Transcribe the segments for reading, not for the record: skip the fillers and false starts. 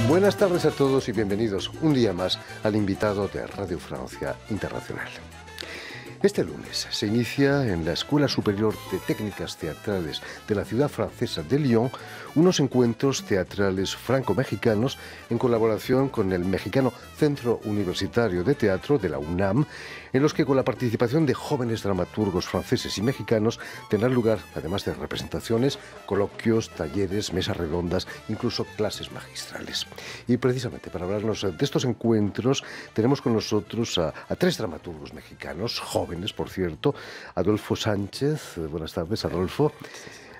Buenas tardes a todos y bienvenidos un día más al invitado de Radio Francia Internacional. Este lunes se inicia en la Escuela Superior de Técnicas Teatrales de la ciudad francesa de Lyon unos encuentros teatrales franco-mexicanos en colaboración con el mexicano Centro Universitario de Teatro de la UNAM, en los que con la participación de jóvenes dramaturgos franceses y mexicanos tendrán lugar, además de representaciones, coloquios, talleres, mesas redondas, incluso clases magistrales. Y precisamente para hablarnos de estos encuentros tenemos con nosotros a tres dramaturgos mexicanos, jóvenes por cierto, Adolfo Sánchez, buenas tardes Adolfo,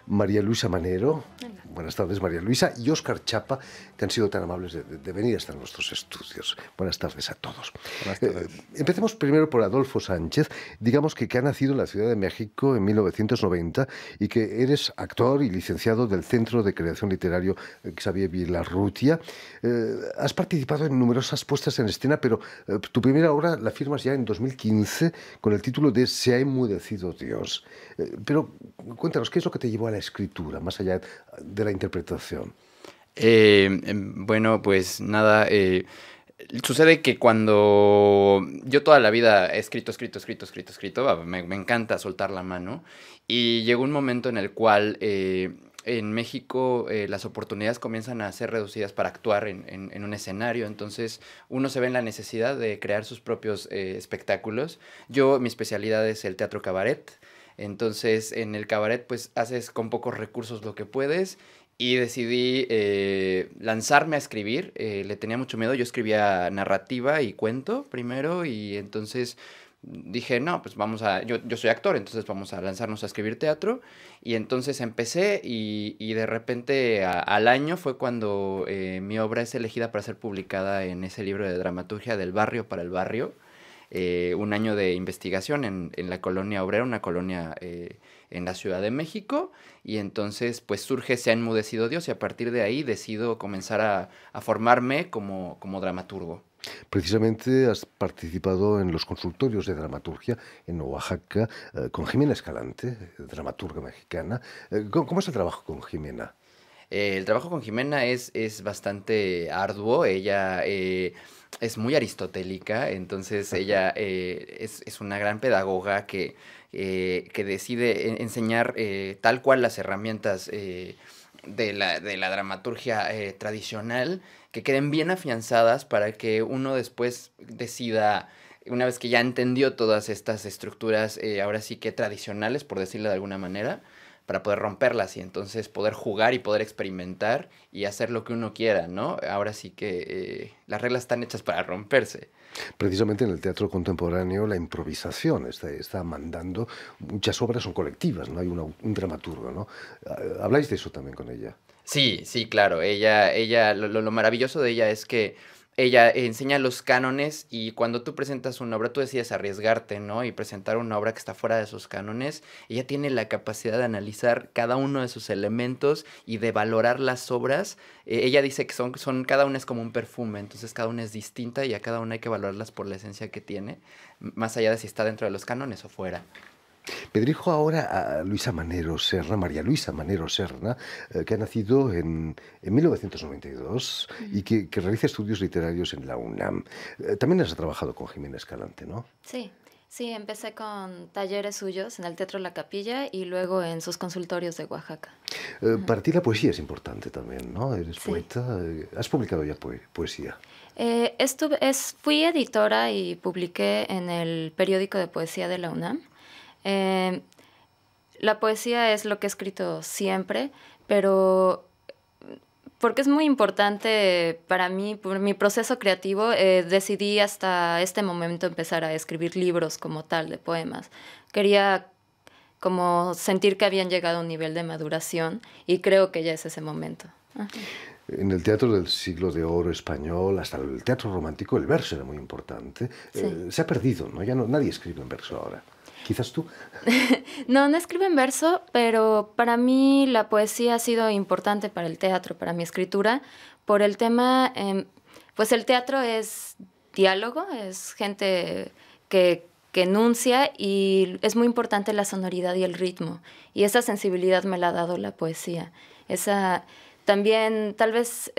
María Luisa Manero, buenas tardes María Luisa, y Óscar Chapa, que han sido tan amables de venir hasta nuestros estudios. Buenas tardes a todos. Buenas tardes. Empecemos primero por Adolfo Sánchez, digamos que ha nacido en la Ciudad de México en 1990 y que eres actor y licenciado del Centro de Creación Literario Xavier Vilarrutia. Has participado en numerosas puestas en escena, pero tu primera obra la firmas ya en 2015 con el título de Se ha enmudecido Dios. Pero cuéntanos, ¿qué es lo que te llevó a la escritura, más allá de la interpretación? Bueno, pues nada, sucede que cuando yo toda la vida he escrito, me encanta soltar la mano, y llegó un momento en el cual en México las oportunidades comienzan a ser reducidas para actuar en un escenario, entonces uno se ve en la necesidad de crear sus propios espectáculos. Mi especialidad es el teatro cabaret. Entonces, en el cabaret, pues, haces con pocos recursos lo que puedes, y decidí lanzarme a escribir. Le tenía mucho miedo. Yo escribía narrativa y cuento primero, y entonces dije, no, pues yo soy actor, entonces vamos a lanzarnos a escribir teatro. Y entonces empecé, y de repente al año fue cuando mi obra es elegida para ser publicada en ese libro de dramaturgia del barrio para el barrio. Un año de investigación en la colonia obrera, una colonia en la Ciudad de México, y entonces pues surge Se ha enmudecido Dios, y a partir de ahí decido comenzar a formarme como dramaturgo. Precisamente has participado en los consultorios de dramaturgia en Oaxaca con Jimena Escalante, dramaturga mexicana. ¿Cómo es el trabajo con Jimena? El trabajo con Jimena es bastante arduo. Ella es muy aristotélica, entonces ella es una gran pedagoga que decide enseñar tal cual las herramientas de la dramaturgia tradicional, que queden bien afianzadas para que uno después decida, una vez que ya entendió todas estas estructuras, ahora sí que tradicionales, por decirlo de alguna manera, para poder romperlas y entonces poder jugar y poder experimentar y hacer lo que uno quiera, ¿no? Ahora sí que las reglas están hechas para romperse. Precisamente en el teatro contemporáneo la improvisación está mandando. Muchas obras son colectivas, no hay un dramaturgo, ¿no? ¿Habláis de eso también con ella? Sí, sí, claro. Lo maravilloso de ella es que ella enseña los cánones, y cuando tú presentas una obra, tú decides arriesgarte, ¿no? Y presentar una obra que está fuera de esos cánones. Ella tiene la capacidad de analizar cada uno de sus elementos y de valorar las obras. Ella dice que cada una es como un perfume, entonces cada una es distinta y a cada una hay que valorarlas por la esencia que tiene, más allá de si está dentro de los cánones o fuera. Me dirijo ahora a Luisa Manero Serna, María Luisa Manero Serna, que ha nacido en 1992 y que realiza estudios literarios en la UNAM. También has trabajado con Jimena Escalante, ¿no? Sí, sí, empecé con talleres suyos en el Teatro La Capilla y luego en sus consultorios de Oaxaca. Para ti la poesía es importante también, ¿no? Eres Sí. poeta. ¿Has publicado ya poesía? Fui editora y publiqué en el periódico de poesía de la UNAM. La poesía es lo que he escrito siempre, pero porque es muy importante para mí, por mi proceso creativo, decidí hasta este momento empezar a escribir libros como tal de poemas. Quería como sentir que habían llegado a un nivel de maduración y creo que ya es ese momento. Ajá. En el teatro del siglo de oro español, hasta el teatro romántico, el verso era muy importante. Sí. Se ha perdido, ¿no? Nadie escribe en verso ahora. ¿Quizás tú? No escribo en verso, pero para mí la poesía ha sido importante para el teatro, para mi escritura, por el tema, pues el teatro es diálogo, es gente que enuncia, y es muy importante la sonoridad y el ritmo, y esa sensibilidad me la ha dado la poesía. También, tal vez,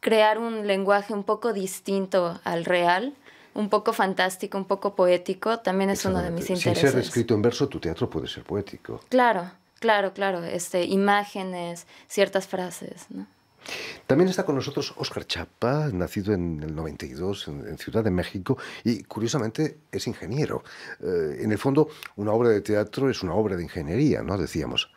crear un lenguaje un poco distinto al real, un poco fantástico, un poco poético, también es uno de mis intereses. Sin ser escrito en verso, tu teatro puede ser poético. Claro, claro, claro. Imágenes, ciertas frases, ¿no? También está con nosotros Óscar Chapa, nacido en el 92 en Ciudad de México y curiosamente es ingeniero. En el fondo, una obra de teatro es una obra de ingeniería, ¿no? Decíamos.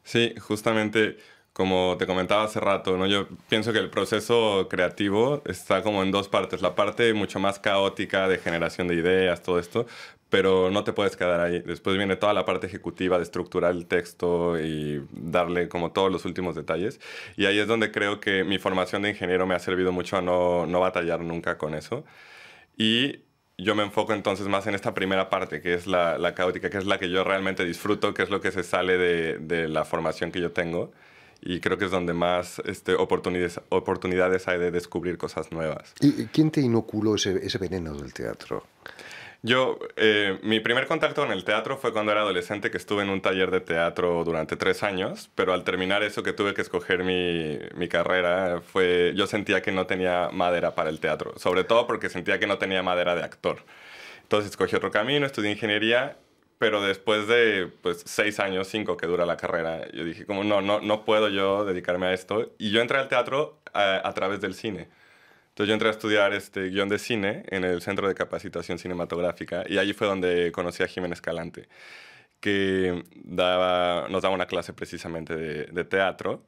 Sí, justamente como te comentaba hace rato, ¿no? Yo pienso que el proceso creativo está como en dos partes. La parte mucho más caótica de generación de ideas, todo esto, pero no te puedes quedar ahí. Después viene toda la parte ejecutiva de estructurar el texto y darle como todos los últimos detalles. Y ahí es donde creo que mi formación de ingeniero me ha servido mucho a no batallar nunca con eso. Y yo me enfoco entonces más en esta primera parte, que es la caótica, que es la que yo realmente disfruto, que es lo que se sale de la formación que yo tengo. Y creo que es donde más oportunidades hay de descubrir cosas nuevas. ¿Y quién te inoculó ese veneno del teatro? Yo, mi primer contacto con el teatro fue cuando era adolescente, que estuve en un taller de teatro durante 3 años, pero al terminar eso que tuve que escoger mi carrera, yo sentía que no tenía madera para el teatro, sobre todo porque sentía que no tenía madera de actor. Entonces escogí otro camino, estudié ingeniería, pero después de 6 años, 5 que dura la carrera, yo dije como no puedo yo dedicarme a esto. Y yo entré al teatro a través del cine. Entonces yo entré a estudiar guión de cine en el Centro de Capacitación Cinematográfica y allí fue donde conocí a Jimena Escalante, que nos daba una clase precisamente de teatro.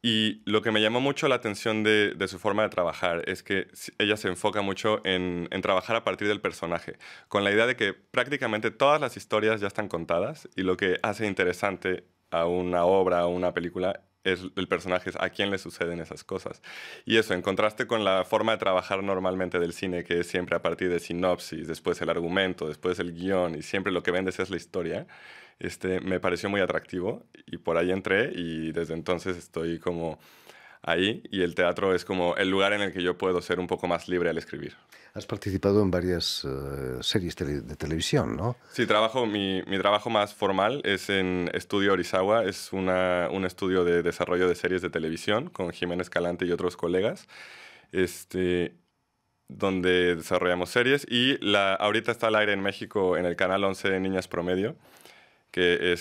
Y lo que me llamó mucho la atención de su forma de trabajar es que ella se enfoca mucho en trabajar a partir del personaje, con la idea de que prácticamente todas las historias ya están contadas y lo que hace interesante a una obra o una película es el personaje, es a quién le suceden esas cosas. Y eso, en contraste con la forma de trabajar normalmente del cine, que es siempre a partir de sinopsis, después el argumento, después el guión, y siempre lo que vendes es la historia, me pareció muy atractivo y por ahí entré y desde entonces estoy como ahí y el teatro es como el lugar en el que yo puedo ser un poco más libre al escribir. Has participado en varias series de televisión, ¿no? Sí, mi trabajo más formal es en Estudio Orizawa, es un estudio de desarrollo de series de televisión con Jimena Escalante y otros colegas, donde desarrollamos series y ahorita está al aire en México en el Canal 11 Niñas Promedio, que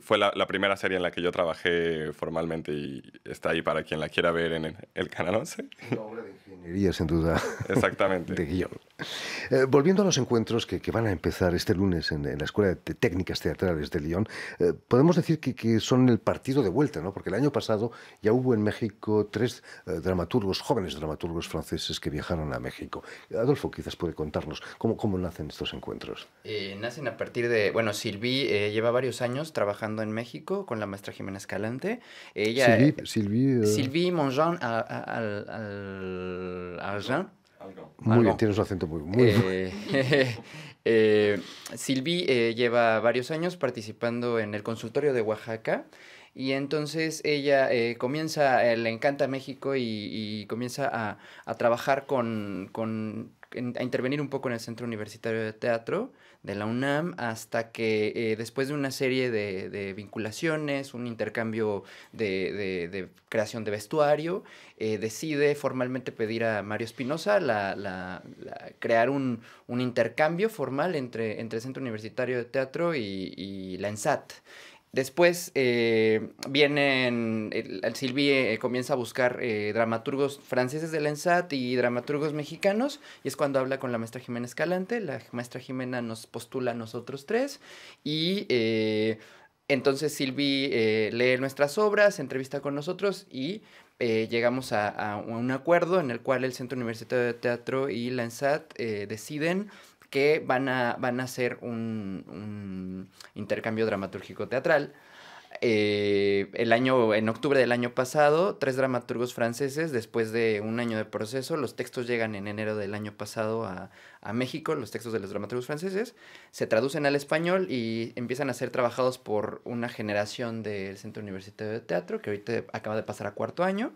fue la primera serie en la que yo trabajé formalmente y está ahí para quien la quiera ver en el Canal 11. Una obra de ingeniería, sin duda. Exactamente. De guión. Volviendo a los encuentros que van a empezar este lunes en la Escuela de Técnicas Teatrales de Lyon, podemos decir que son el partido de vuelta, ¿no? Porque el año pasado ya hubo en México 3 jóvenes dramaturgos franceses que viajaron a México. Adolfo quizás puede contarnos cómo nacen estos encuentros. Nacen a partir de, Sylvie lleva varios años trabajando en México con la maestra Jimena Escalante. Sylvie Monjean Argent. Muy bien, tienes un acento muy Sylvie lleva varios años participando en el consultorio de Oaxaca y entonces ella le encanta México y comienza a trabajar a intervenir un poco en el Centro Universitario de Teatro de la UNAM hasta que después de una serie de vinculaciones, un intercambio de creación de vestuario, decide formalmente pedir a Mario Espinosa crear un intercambio formal entre el Centro Universitario de Teatro y la ENSAT. Después Sylvie comienza a buscar dramaturgos franceses de la ENSAT y dramaturgos mexicanos, y es cuando habla con la maestra Jimena Escalante. La maestra Jimena nos postula a nosotros 3, y entonces Sylvie lee nuestras obras, se entrevista con nosotros, y llegamos a un acuerdo en el cual el Centro Universitario de Teatro y la ENSAT deciden que van a hacer un intercambio dramatúrgico teatral. En octubre del año pasado, 3 dramaturgos franceses, después de un año de proceso, los textos llegan en enero del año pasado a México, los textos de los dramaturgos franceses, se traducen al español y empiezan a ser trabajados por una generación del Centro Universitario de Teatro, que ahorita acaba de pasar a 4º año.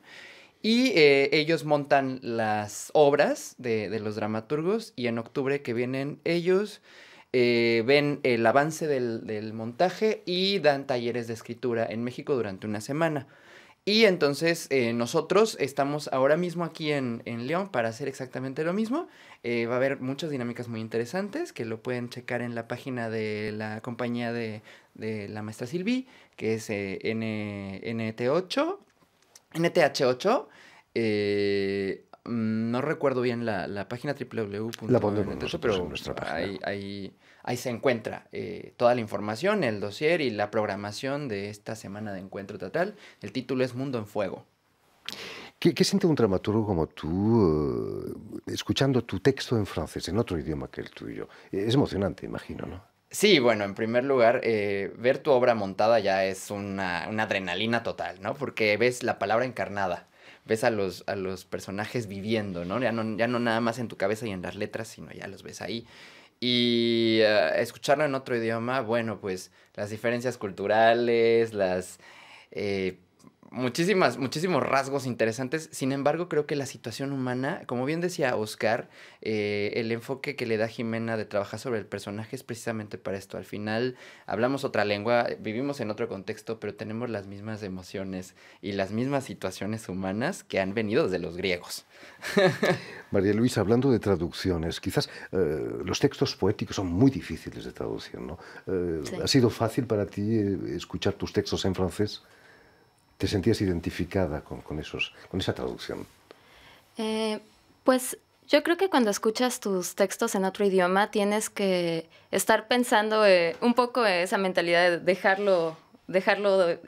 Y ellos montan las obras de los dramaturgos, y en octubre que vienen ellos ven el avance del montaje y dan talleres de escritura en México durante una semana. Y entonces nosotros estamos ahora mismo aquí en León para hacer exactamente lo mismo. Va a haber muchas dinámicas muy interesantes que lo pueden checar en la página de la compañía de la maestra Silvi, que es NTH8. No recuerdo bien la página La pondremos www.nt8, nosotros pero en nuestra página. ahí se encuentra toda la información, el dossier y la programación de esta semana de encuentro teatral. El título es Mundo en Fuego. ¿Qué siente un dramaturgo como tú escuchando tu texto en francés, en otro idioma que el tuyo? Es emocionante, imagino, ¿no? Sí, bueno, en primer lugar, ver tu obra montada ya es una adrenalina total, ¿no? Porque ves la palabra encarnada, ves a los personajes viviendo, ¿no? Ya no nada más en tu cabeza y en las letras, sino ya los ves ahí. Y escucharlo en otro idioma, bueno, pues las diferencias culturales, muchísimos rasgos interesantes. Sin embargo, creo que la situación humana, como bien decía Oscar, el enfoque que le da Jimena de trabajar sobre el personaje es precisamente para esto. Al final hablamos otra lengua, vivimos en otro contexto, pero tenemos las mismas emociones y las mismas situaciones humanas que han venido desde los griegos. María Luisa, hablando de traducciones, quizás los textos poéticos son muy difíciles de traducir, ¿no? Sí. ¿Ha sido fácil para ti escuchar tus textos en francés? ¿Te sentías identificada con esa traducción? Pues yo creo que cuando escuchas tus textos en otro idioma tienes que estar pensando un poco esa mentalidad de dejarlo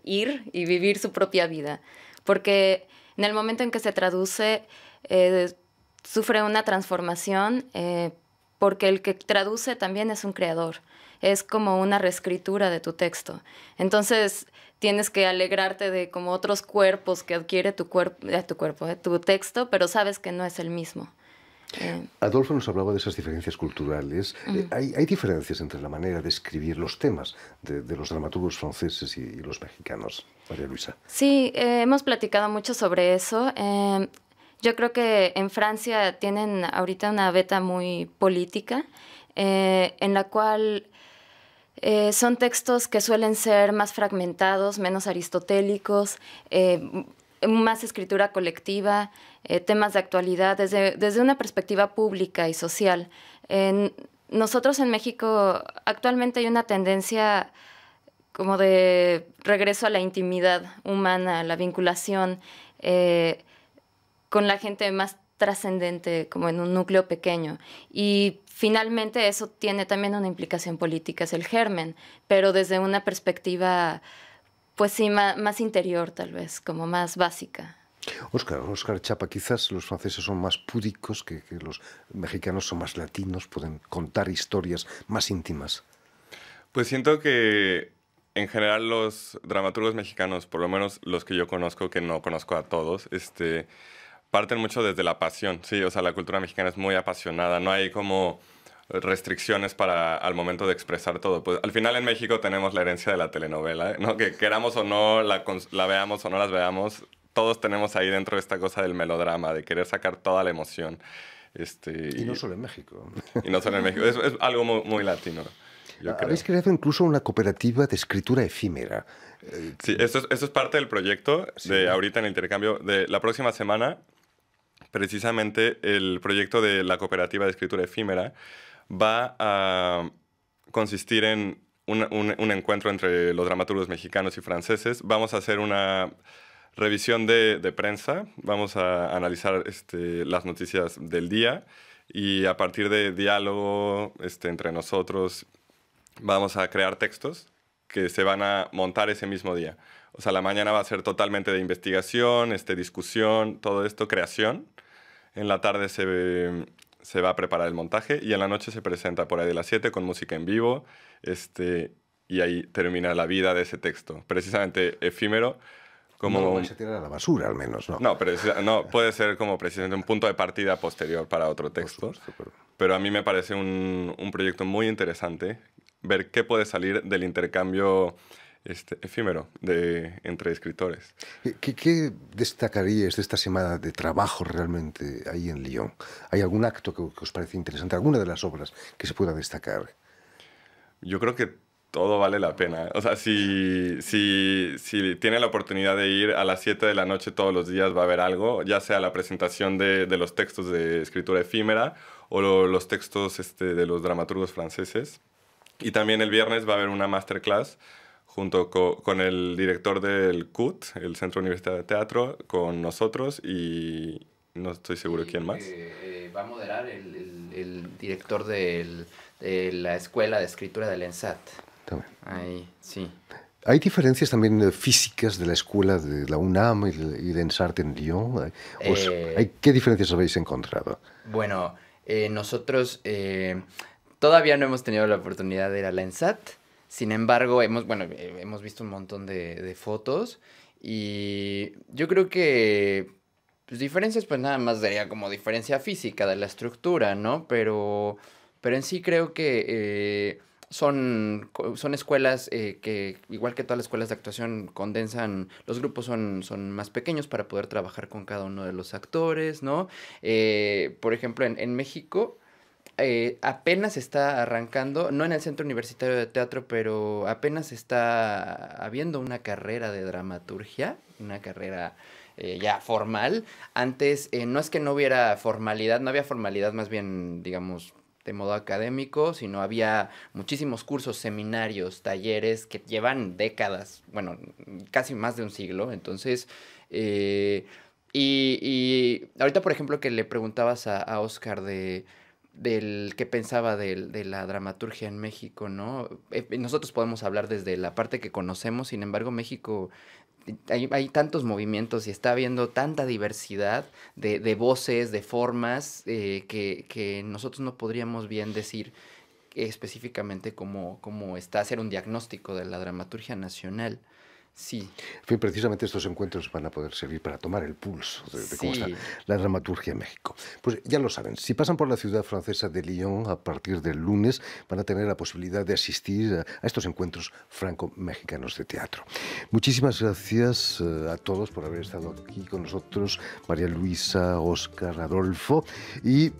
ir y vivir su propia vida. Porque en el momento en que se traduce, sufre una transformación, porque el que traduce también es un creador. Es como una reescritura de tu texto. Entonces tienes que alegrarte de como otros cuerpos que adquiere tu texto, pero sabes que no es el mismo. Adolfo nos hablaba de esas diferencias culturales. ¿Hay diferencias entre la manera de escribir los temas de los dramaturgos franceses y los mexicanos, María Luisa? Sí, hemos platicado mucho sobre eso. Yo creo que en Francia tienen ahorita una beta muy política, en la cual son textos que suelen ser más fragmentados, menos aristotélicos, más escritura colectiva, temas de actualidad desde una perspectiva pública y social. Nosotros en México actualmente hay una tendencia como de regreso a la intimidad humana, a la vinculación con la gente más trascendente, como en un núcleo pequeño. Y finalmente eso tiene también una implicación política, es el germen, pero desde una perspectiva, pues sí, más interior tal vez, como más básica. Óscar Chapa, quizás los franceses son más púdicos, que los mexicanos son más latinos, pueden contar historias más íntimas. Pues siento que en general los dramaturgos mexicanos, por lo menos los que yo conozco, que no conozco a todos, parten mucho desde la pasión, sí, o sea, la cultura mexicana es muy apasionada, no hay como restricciones al momento de expresar todo. Pues al final en México tenemos la herencia de la telenovela, ¿no? Que queramos o no, la veamos o no las veamos, todos tenemos ahí dentro esta cosa del melodrama, de querer sacar toda la emoción. Y no solo en México. Y no solo en México, es algo muy, muy latino. Habéis creado incluso una cooperativa de escritura efímera. Sí, eso es parte del proyecto de ahorita en el intercambio de la próxima semana. Precisamente el proyecto de la cooperativa de escritura efímera va a consistir en un encuentro entre los dramaturgos mexicanos y franceses. Vamos a hacer una revisión de prensa, vamos a analizar las noticias del día y a partir de diálogo entre nosotros vamos a crear textos que se van a montar ese mismo día. O sea, la mañana va a ser totalmente de investigación, discusión, todo esto, creación. En la tarde se va a preparar el montaje y en la noche se presenta por ahí de las 7 con música en vivo y ahí termina la vida de ese texto. Precisamente efímero. Como no lo vais a tirar a la basura, al menos, ¿no? No, puede ser como precisamente un punto de partida posterior para otro texto. Por supuesto, pero a mí me parece un proyecto muy interesante ver qué puede salir del intercambio efímero entre escritores. ¿Qué destacaríais de esta semana de trabajo realmente ahí en Lyon? ¿Hay algún acto que os parece interesante? ¿Alguna de las obras que se pueda destacar? Yo creo que todo vale la pena. O sea, si tiene la oportunidad de ir a las 7 de la noche todos los días, va a haber algo, ya sea la presentación de los textos de escritura efímera o los textos de los dramaturgos franceses. Y también el viernes va a haber una masterclass junto con el director del CUT, el Centro Universitario de Teatro, con nosotros y no estoy seguro quién más. Va a moderar el director de la Escuela de Escritura del ENSAT. También. Ahí, sí. ¿Hay diferencias también físicas de la escuela de la UNAM y de ENSAT en Lyon? ¿Qué diferencias habéis encontrado? Bueno, nosotros todavía no hemos tenido la oportunidad de ir a la ENSAT. Sin embargo, hemos visto un montón de fotos y yo creo que pues, diferencias pues nada más daría como diferencia física de la estructura, ¿no? Pero en sí creo que son escuelas que, igual que todas las escuelas de actuación, condensan, los grupos son más pequeños para poder trabajar con cada uno de los actores, ¿no? Por ejemplo, en México... apenas está arrancando, no en el Centro Universitario de Teatro, pero apenas está habiendo una carrera de dramaturgia, una carrera ya formal. Antes no es que no hubiera formalidad, no había formalidad más bien, digamos, de modo académico, sino había muchísimos cursos, seminarios, talleres que llevan décadas, bueno, casi más de un siglo. Entonces, y ahorita, por ejemplo, que le preguntabas a Oscar del que pensaba de la dramaturgia en México, ¿no? Nosotros podemos hablar desde la parte que conocemos, sin embargo, México hay tantos movimientos y está habiendo tanta diversidad de voces, de formas, que nosotros no podríamos bien decir específicamente cómo está, hacer un diagnóstico de la dramaturgia nacional. Sí. En fin, precisamente estos encuentros van a poder servir para tomar el pulso de cómo está la dramaturgia en México. Pues ya lo saben, si pasan por la ciudad francesa de Lyon a partir del lunes, van a tener la posibilidad de asistir a estos encuentros franco-mexicanos de teatro. Muchísimas gracias a todos por haber estado aquí con nosotros, María Luisa, Óscar, Adolfo, y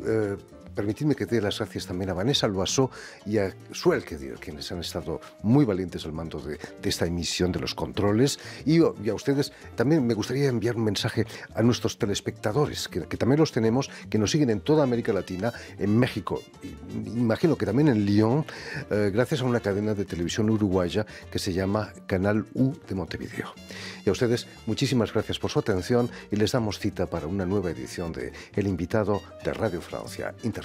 permitidme que dé las gracias también a Vanessa Loiseau y a Suel Kedir, quienes han estado muy valientes al mando de esta emisión de los controles. Y a ustedes también me gustaría enviar un mensaje a nuestros telespectadores, que también los tenemos, que nos siguen en toda América Latina, en México, imagino que también en Lyon, gracias a una cadena de televisión uruguaya que se llama Canal U de Montevideo. Y a ustedes, muchísimas gracias por su atención y les damos cita para una nueva edición de El Invitado de Radio Francia Internacional.